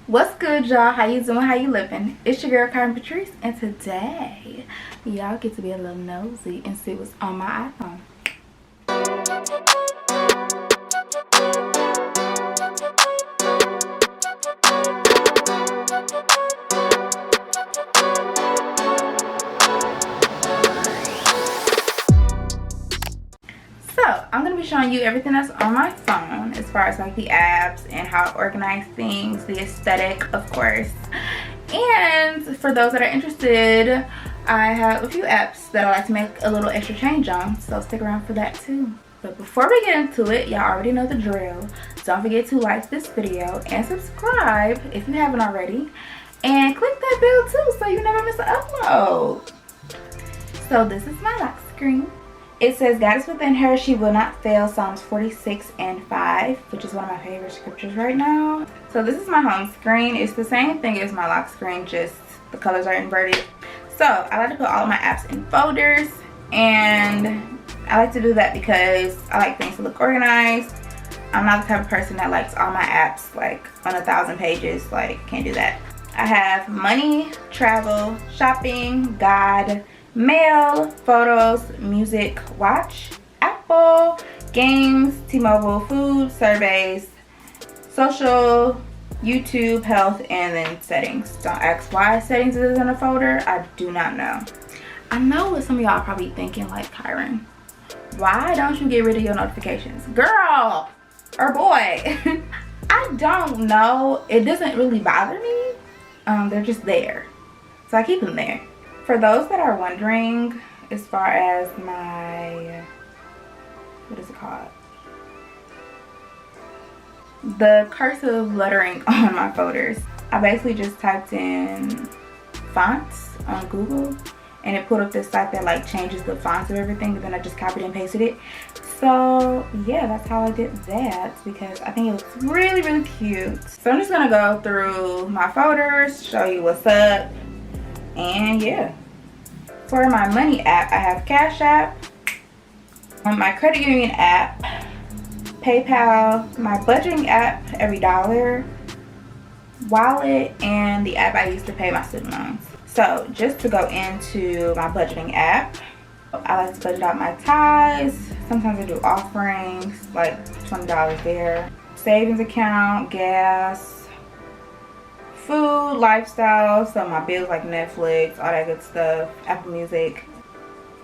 What's good, y'all? How you doing? How you living? It's your girl Carmen Patrice, and today y'all get to be a little nosy and see what's on my iPhone. So I'm gonna be showing you everything that's on my phone as far as like the apps and how to organize things, the aesthetic, of course. And for those that are interested, I have a few apps that I like to make a little extra change on, so stick around for that too. But before we get into it, y'all already know the drill. Don't forget to like this video and subscribe if you haven't already, and click that bell too so you never miss an upload. So this is my lock screen. It says, God is within her, she will not fail, Psalms 46:5, which is one of my favorite scriptures right now. So this is my home screen. It's the same thing as my lock screen, just the colors are inverted. So I like to put all of my apps in folders, and I like to do that because I like things to look organized. I'm not the type of person that likes all my apps like on 1,000 pages, like can't do that. I have money, travel, shopping, God, mail, photos, music, watch, Apple, games, T-Mobile, food, surveys, social, YouTube, health, and then settings. Don't ask why settings is in a folder. I do not know. I know what some of y'all are probably thinking, like, Kyron, why don't you get rid of your notifications? Girl or boy, I don't know. It doesn't really bother me. They're just there. So I keep them there. For those that are wondering, as far as my, what is it called? The cursive lettering on my folders. I basically just typed in fonts on Google, and it put up this site that like changes the fonts of everything, and then I just copied and pasted it. So yeah, that's how I did that because I think it looks really, really cute. So I'm just gonna go through my folders, show you what's up. And yeah, for my money app, I have Cash App, my credit union app, PayPal, my budgeting app, Every Dollar, wallet, and the app I use to pay my student loans. So just to go into my budgeting app, I like to budget out my ties. Sometimes I do offerings, like $20 there. Savings account, gas, food, lifestyle, so my bills like Netflix, all that good stuff, Apple Music.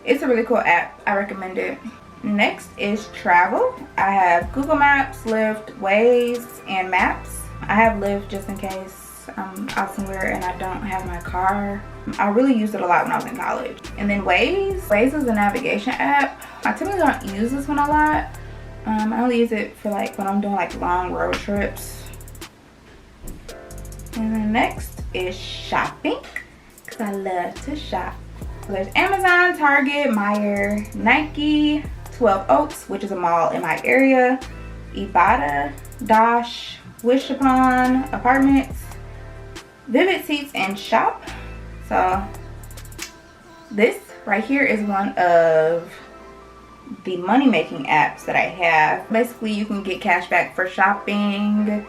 It's a really cool app. I recommend it. Next is travel. I have Google Maps, Lyft, Waze, and Maps. I have Lyft just in case I'm out somewhere and I don't have my car. I really used it a lot when I was in college. And then Waze. Waze is a navigation app. I typically don't use this one a lot. I only use it for like when I'm doing like long road trips. And then next is shopping, because I love to shop. So there's Amazon, Target, Meijer, Nike, 12 Oaks, which is a mall in my area, Ibotta, Dosh, Wish Upon, Apartments, Vivid Seats, and Shop. So this right here is one of the money-making apps that I have. Basically, you can get cash back for shopping,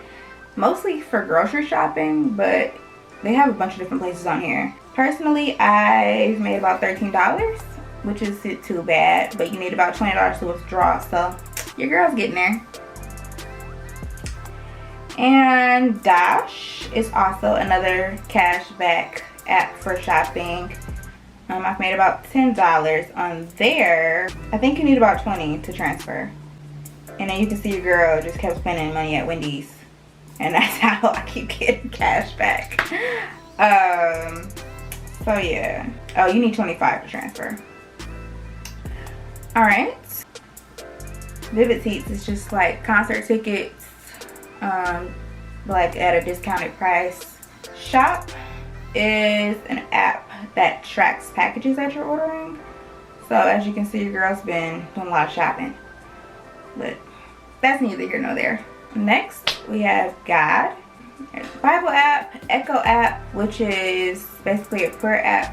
mostly for grocery shopping, but they have a bunch of different places on here. Personally, I've made about $13, which isn't too bad, but you need about $20 to withdraw, so your girl's getting there. And Dash is also another cashback app for shopping. I've made about $10 on there. I think you need about $20 to transfer. And then you can see your girl just kept spending money at Wendy's. And that's how I keep getting cash back. So yeah. Oh, you need 25 to transfer. Alright. Vivid Seats is just like concert tickets, like at a discounted price. Shop is an app that tracks packages that you're ordering. So as you can see, your girl's been doing a lot of shopping. But that's neither here nor there. Next, we have God. There's a Bible app, Echo app, which is basically a prayer app.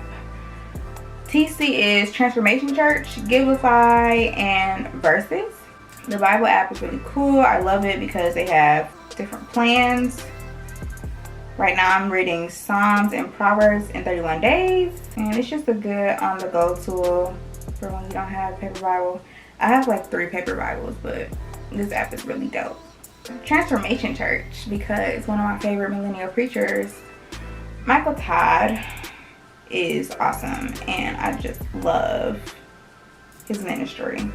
TC is Transformation Church, Giveify, and Verses. The Bible app is really cool. I love it because they have different plans. Right now I'm reading Psalms and Proverbs in 31 days. And it's just a good on-the-go tool for when you don't have a paper Bible. I have like 3 paper Bibles, but this app is really dope. Transformation Church, because one of my favorite millennial preachers, Michael Todd, is awesome. And I just love his ministry.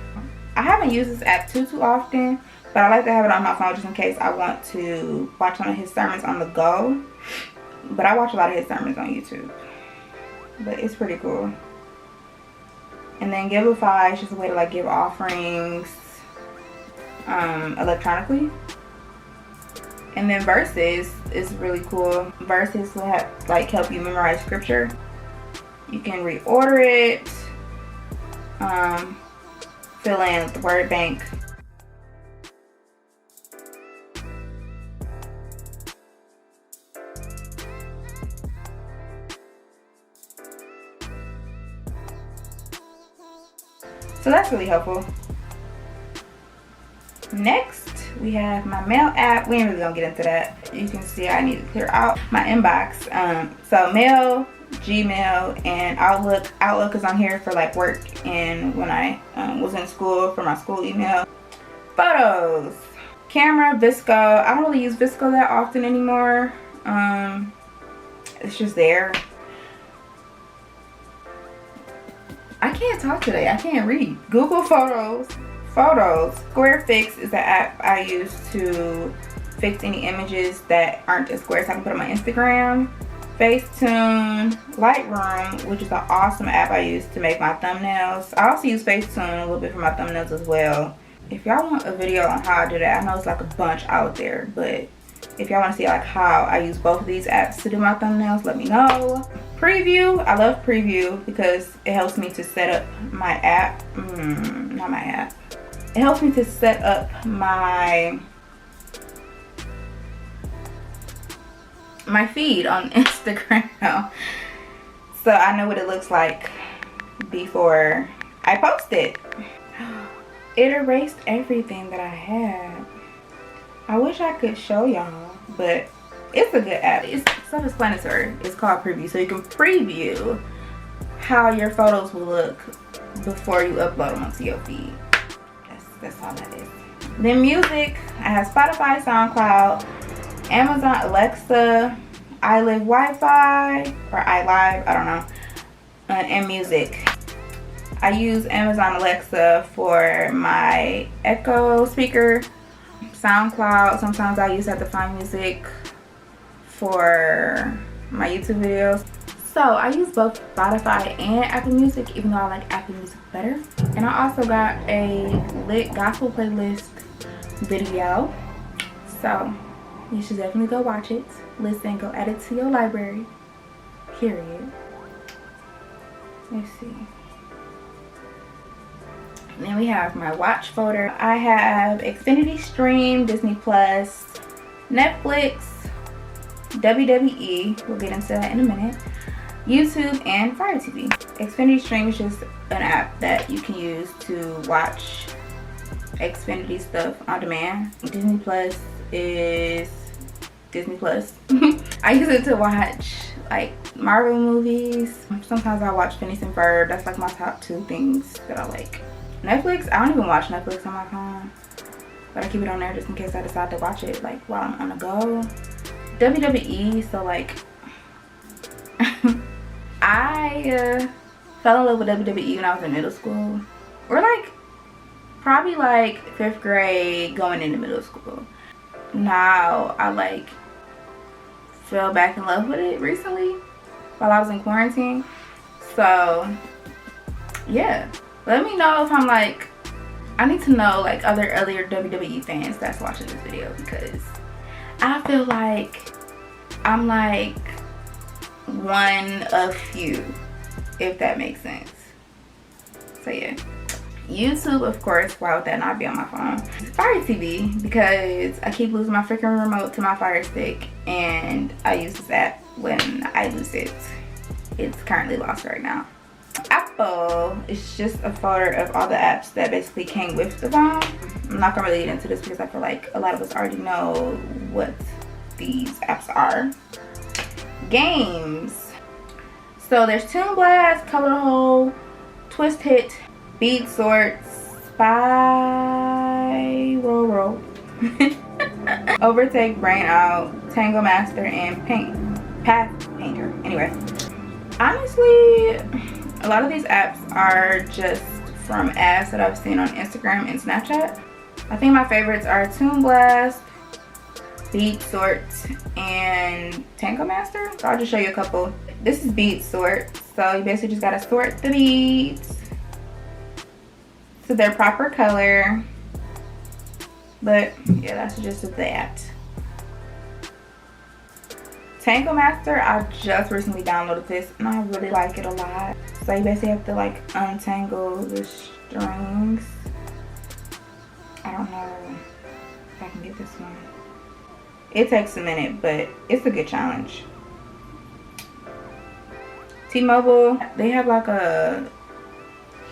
I haven't used this app too often, but I like to have it on my phone just in case I want to watch one of his sermons on the go. But I watch a lot of his sermons on YouTube. But it's pretty cool. And then Giveify is just a way to like give offerings electronically. And then Verses is really cool. Verses will have, like, help you memorize scripture. You can reorder it. Fill in the word bank. So that's really helpful. Next, we have my mail app. We ain't really gonna get into that. You can see I need to clear out my inbox. So mail, Gmail, and Outlook. Outlook is on here for like work and when I was in school for my school email. Photos, camera, Visco. I don't really use Visco that often anymore. It's just there. I can't talk today. I can't read. Google Photos. Square Fix is the app I use to fix any images that aren't as square so I can put on my Instagram. Facetune, Lightroom, which is an awesome app I use to make my thumbnails. I also use Facetune a little bit for my thumbnails as well. If y'all want a video on how I do that, I know it's like a bunch out there, but if y'all want to see like how I use both of these apps to do my thumbnails, let me know. Preview, I love Preview because it helps me to set up my app. Not my app. It helps me to set up my feed on Instagram. So I know what it looks like before I post it. It erased everything that I had. I wish I could show y'all, but it's a good app. It's self-explanatory. It's called Preview. So you can preview how your photos will look before you upload them onto your feed. That's all that is. Then music, I have Spotify, SoundCloud, Amazon Alexa, iLive Wi-Fi, or iLive, I don't know, and music. I use Amazon Alexa for my Echo speaker. SoundCloud, sometimes I use that to find music for my YouTube videos. So I use both Spotify and Apple Music, even though I like Apple Music better. And I also got a lit gospel playlist video. So you should definitely go watch it. Listen, go add it to your library. Period. Let's see. And then we have my watch folder. I have Xfinity Stream, Disney Plus, Netflix, WWE. We'll get into that in a minute. YouTube and Fire TV. Xfinity Stream is just an app that you can use to watch Xfinity stuff on demand. Disney Plus is Disney Plus. I use it to watch like Marvel movies. Sometimes I watch Phineas and Ferb. That's like my top 2 things that I like. Netflix, I don't even watch Netflix on my phone, but I keep it on there just in case I decide to watch it like while I'm on the go. WWE, so like I fell in love with WWE when I was in middle school, or like probably like 5th grade going into middle school. Now I like fell back in love with it recently while I was in quarantine. So yeah, let me know if I'm like, I need to know like other WWE fans that's watching this video, because I feel like I'm like one of few, if that makes sense. So yeah, YouTube, of course. Why would that not be on my phone? Fire TV, because I keep losing my freaking remote to my Fire Stick, and I use this app when I lose it. It's currently lost right now. Apple is just a folder of all the apps that basically came with the phone. I'm not gonna really get into this because I feel like a lot of us already know what these apps are. games. So there's Toon Blast, Color Hole, Twist Hit, Bead Sort, Spiral, Overtake, Brain Out, Tango Master, and Path Painter. Anyway, honestly, a lot of these apps are just from ads that I've seen on Instagram and Snapchat. I think my favorites are Toon Blast, Bead Sort, and Tango Master. So I'll just show you a couple. This is Bead Sort. So you basically just gotta sort the beads to their proper color. But yeah, that's just that. Tango Master, I just recently downloaded this and I really like it a lot. So you basically have to like untangle the strings. I don't know if I can get this one. It takes a minute, but it's a good challenge. T-Mobile, they have like a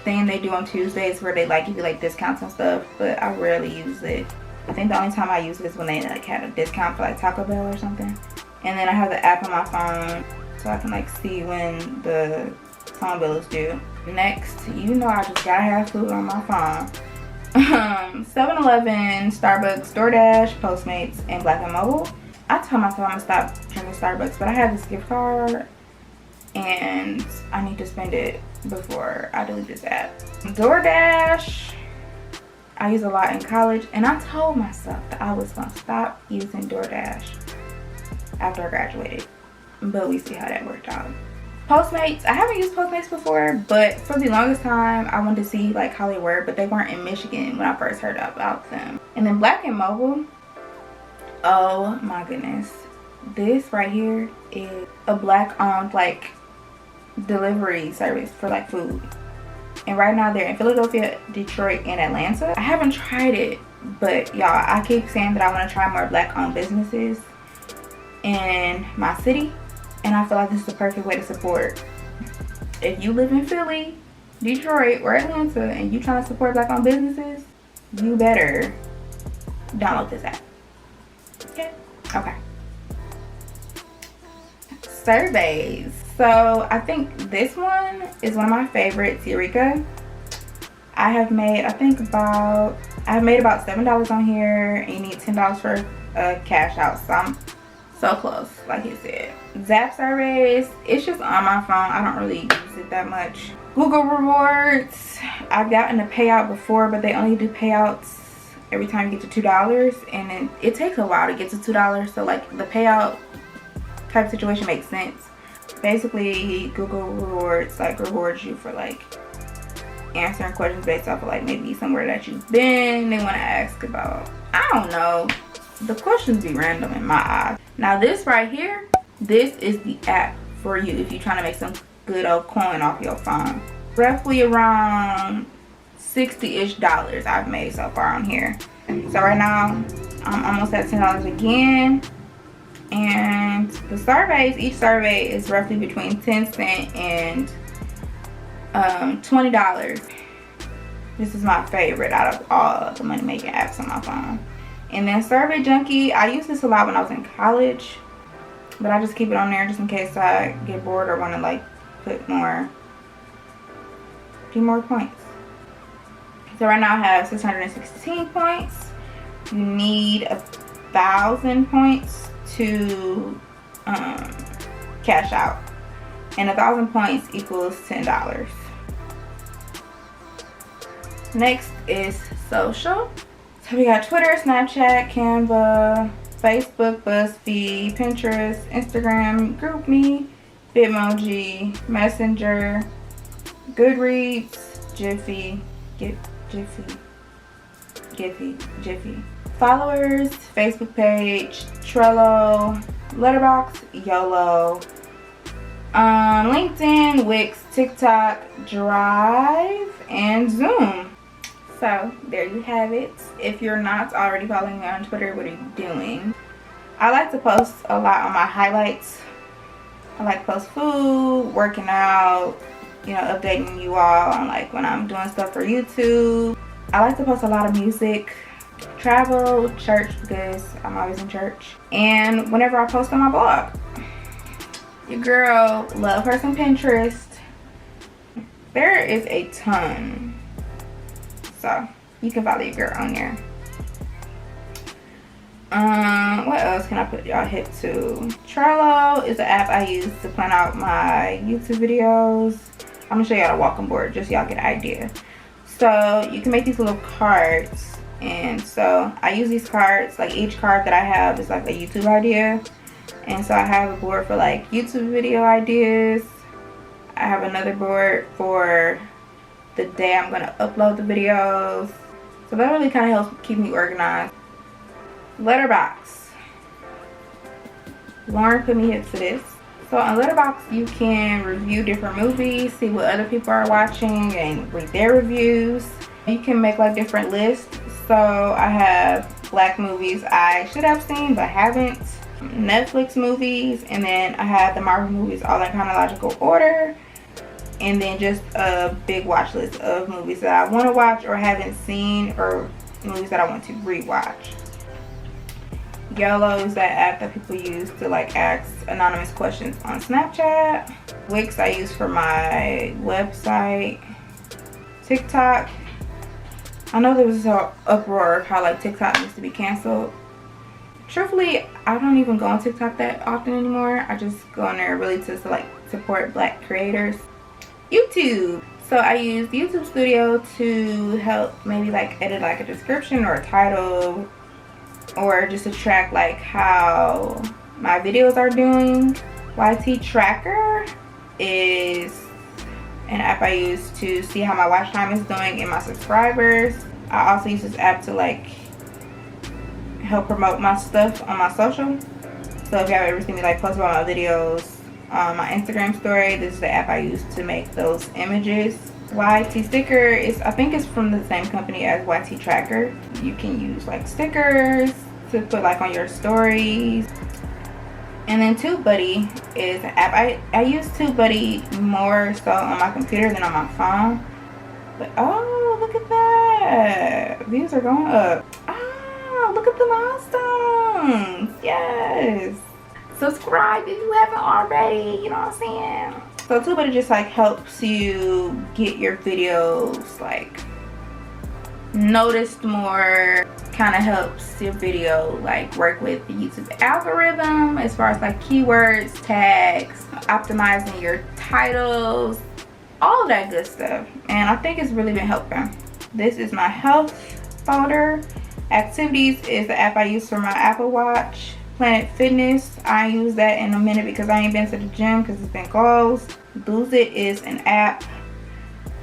thing they do on Tuesdays where they like give you like discounts and stuff, but I rarely use it. I think the only time I use it is when they like had a discount for like Taco Bell or something. And then I have the app on my phone so I can like see when the phone bill is due. Next, you know I just gotta have food on my phone. 7-Eleven, Starbucks, DoorDash, Postmates, and Black & Mobile. I told myself I'm gonna stop drinking Starbucks, but I have this gift card and I need to spend it before I delete this app. DoorDash, I use a lot in college, and I told myself that I was gonna stop using DoorDash after I graduated, but we see how that worked out. Postmates, I haven't used Postmates before, but for the longest time I wanted to see like how they were, but they weren't in Michigan when I first heard about them. And then Black & Mobile, oh my goodness, this right here is a black owned like delivery service for like food, and right now they're in Philadelphia, Detroit, and Atlanta. I haven't tried it, but y'all, I keep saying that I want to try more black owned businesses in my city, and I feel like this is the perfect way to support. If you live in Philly, Detroit, or Atlanta and you trying to support black owned businesses, you better download this app. Okay. Surveys. So I think this one is one of my favorites, Eureka. I have made about $7 on here, and you need $10 for a cash out. So I'm so close, like he said. Zap surveys, it's just on my phone. I don't really use it that much. Google rewards, I've gotten a payout before, but they only do payouts every time you get to $2, and then it takes a while to get to $2. So like the payout type situation makes sense. Basically, Google rewards like rewards you for like answering questions based off of like maybe somewhere that you've been. They want to ask about, I don't know, the questions be random in my eyes. Now this right here, this is the app for you if you're trying to make some good old coin off your phone. Roughly around $60-ish I've made so far on here. So right now I'm almost at $10 again. And the surveys, each survey is roughly between 10 cents and $20. This is my favorite out of all of the money making apps on my phone. And then Survey Junkie, I used this a lot when I was in college, but I just keep it on there just in case I get bored or want to like put a few more points. So right now I have 616 points. You need 1,000 points to cash out, and 1,000 points equals $10. Next is social. So we got Twitter, Snapchat, Canva, Facebook, BuzzFeed, Pinterest, Instagram, GroupMe, Bitmoji, Messenger, Goodreads, Jiffy, followers, Facebook page, Trello, Letterboxd, YOLO, LinkedIn, Wix, TikTok, Drive, and Zoom. So there you have it. If you're not already following me on Twitter, what are you doing? I like to post a lot on my highlights. I like to post food, working out, you know, updating you all on like when I'm doing stuff for YouTube. I like to post a lot of music, travel, church, because I'm always in church, and whenever I post on my blog. Your girl love her some Pinterest. There is a ton, so you can follow your girl on there. What else can I put y'all hip to? Trello is an app I use to plan out my YouTube videos. I'm gonna show y'all the walking board just so y'all get an idea. So you can make these little cards, and so I use these cards, like each card that I have is like a YouTube idea. And so I have a board for like YouTube video ideas. I have another board for the day I'm gonna upload the videos. So that really kind of helps keep me organized. Letterbox. Lauren put me hip to this. So on Letterbox you can review different movies, see what other people are watching, and read their reviews. You can make like different lists. So I have black movies I should have seen but haven't, Netflix movies, and then I have the Marvel movies all in chronological order, and then just a big watch list of movies that I want to watch or haven't seen, or movies that I want to rewatch. YOLO is that app that people use to like ask anonymous questions on Snapchat. Wix I use for my website. TikTok, I know there was an uproar of how like TikTok needs to be canceled. Truthfully, I don't even go on TikTok that often anymore. I just go on there really to like support black creators. YouTube. So I use YouTube Studio to help maybe like edit like a description or a title, or just to track like how my videos are doing. YT Tracker is an app I use to see how my watch time is doing and my subscribers. I also use this app to like help promote my stuff on my social. So if you have ever seen me like post about my videos on my Instagram story, this is the app I use to make those images. YT Sticker is, I think it's from the same company as YT Tracker. You can use like stickers to put like on your stories. And then TubeBuddy is an app. I use TubeBuddy more so on my computer than on my phone. But oh, look at that. Views are going up. Oh, look at the milestones. Yes. Subscribe if you haven't already, you know what I'm saying? So TubeBuddy just like helps you get your videos like noticed more, kind of helps your video like work with the YouTube algorithm as far as like keywords, tags, optimizing your titles, all of that good stuff. And I think it's really been helping. This is my health folder. Activities is the app I use for my Apple Watch. Planet Fitness, I use that in a minute because I ain't been to the gym because it's been closed. Lose It is an app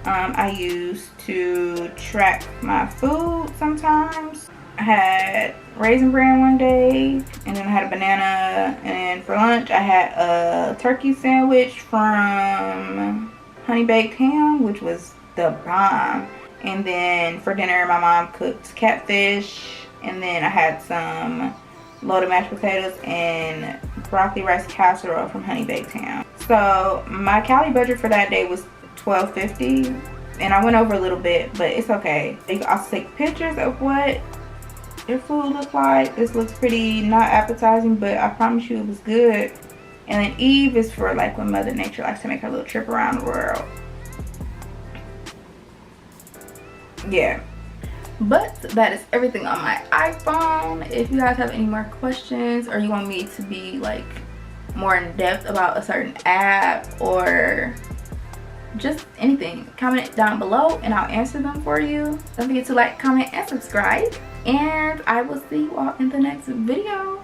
I use to track my food sometimes. I had Raisin Bran one day, and then I had a banana, and for lunch I had a turkey sandwich from Honey Baked Ham, which was the bomb. And then for dinner my mom cooked catfish, and then I had some loaded mashed potatoes and broccoli rice casserole from Honey Baked Ham. So my calorie budget for that day was $12.50, and I went over a little bit, but it's okay. You can also take pictures of what your food looked like. This looks pretty not appetizing, but I promise you it was good. And then Eve is for like when Mother Nature likes to make her little trip around the world. Yeah. But that is everything on my iPhone. If you guys have any more questions, or you want me to be like more in depth about a certain app or just anything, comment it down below and I'll answer them for you. Don't forget to like, comment, and subscribe, and I will see you all in the next video.